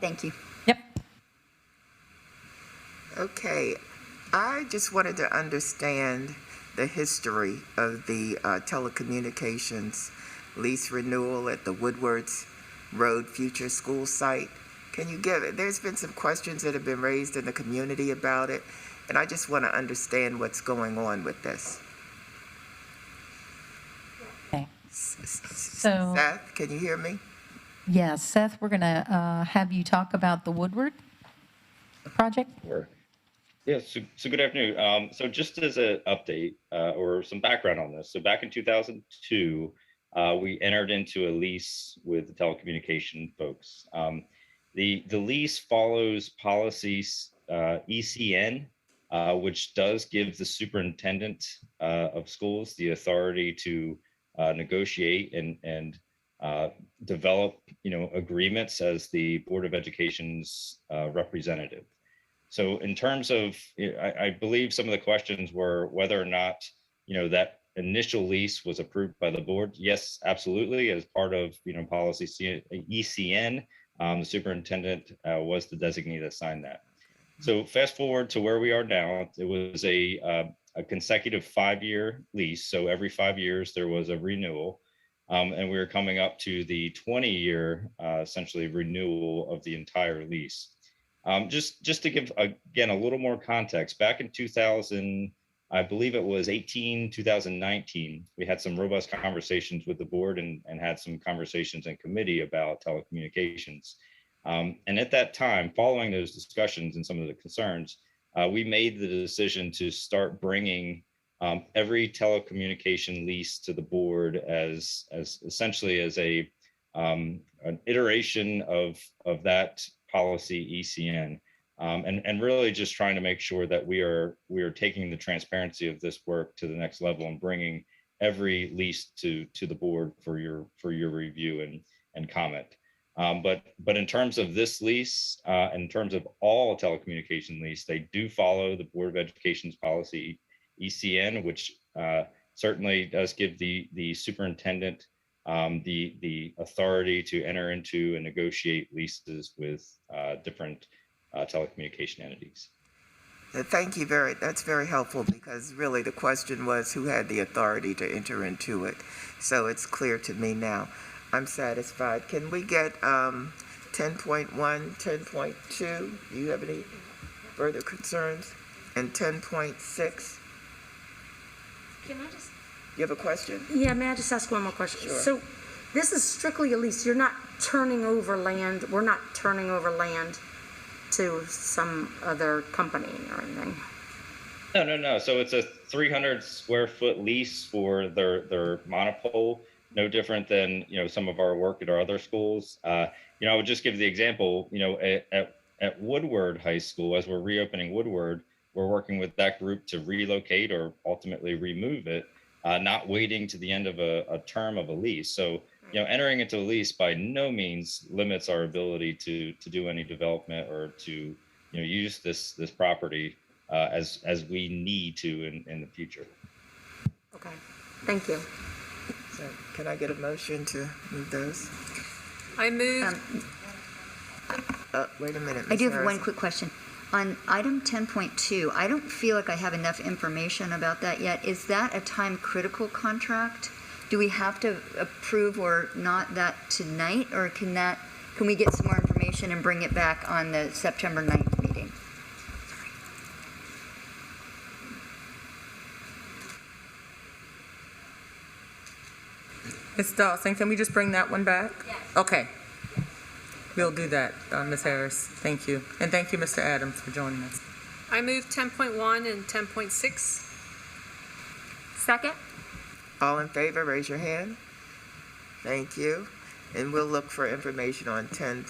Thank you. Yep. Okay, I just wanted to understand the history of the telecommunications lease renewal at the Woodwards Road Future School site. Can you give it? There's been some questions that have been raised in the community about it, and I just want to understand what's going on with this. Okay. So, Seth, can you hear me? yeah, Seth, we're going to have you talk about the Woodward project. Sure. Yeah, so good afternoon. So just as an update or some background on this, so back in 2002, we entered into a lease with the telecommunication folks. The lease follows policies ECN, which does give the superintendent of schools the authority to negotiate and develop, agreements as the Board of Education's representative. So in terms of, I believe some of the questions were whether or not, that initial lease was approved by the board. Yes, absolutely. As part of, policy ECN, the superintendent was the designee that signed that. So fast forward to where we are now, it was a consecutive 5-year lease. So every 5 years there was a renewal. And we were coming up to the 20-year essentially renewal of the entire lease. Just to give, again, a little more context, back in 2000, I believe it was 2019, we had some robust conversations with the board and had some conversations in committee about telecommunications. And at that time, following those discussions and some of the concerns, we made the decision to start bringing every telecommunication lease to the board as essentially as an iteration of that policy ECN, and really just trying to make sure that we are taking the transparency of this work to the next level and bringing every lease to the board for your review and comment. But in terms of this lease, in terms of all telecommunication lease, they do follow the Board of Education's policy ECN, which certainly does give the superintendent the authority to enter into and negotiate leases with different telecommunication entities. Thank you that's very helpful, because really the question was who had the authority to enter into it. So it's clear to me now. I'm satisfied. Can we get 10.1, 10.2? Do you have any further concerns? And 10.6? Can I just? You have a question? Yeah, may I just ask one more question? Sure. So this is strictly a lease. You're not turning over land. We're not turning over land to some other company or anything. No. So it's a 300 square foot lease for their monopole. No different than some of our work at our other schools. I would just give the example. At Woodward High School, as we're reopening Woodward, we're working with that group to relocate or ultimately remove it, not waiting to the end of a term of a lease. So entering into a lease by no means limits our ability to do any development or to use this property as we need to in the future. Okay, thank you. So can I get a motion to move those? I move. Wait a minute. I do have Harrison. one quick question. On item 10.2, I don't feel like I have enough information about that yet. Is that a time critical contract? Do we have to approve or not that tonight, or can we get some more information and bring it back on the September 9th meeting? Ms. Dawson, can we just bring that one back? Yes. Okay. We'll do that, Ms. Harris. Thank you. And thank you, Mr. Adams, for joining us. I move 10.1 and 10.6. Second? All in favor, raise your hand. Thank you. And we'll look for information on 10.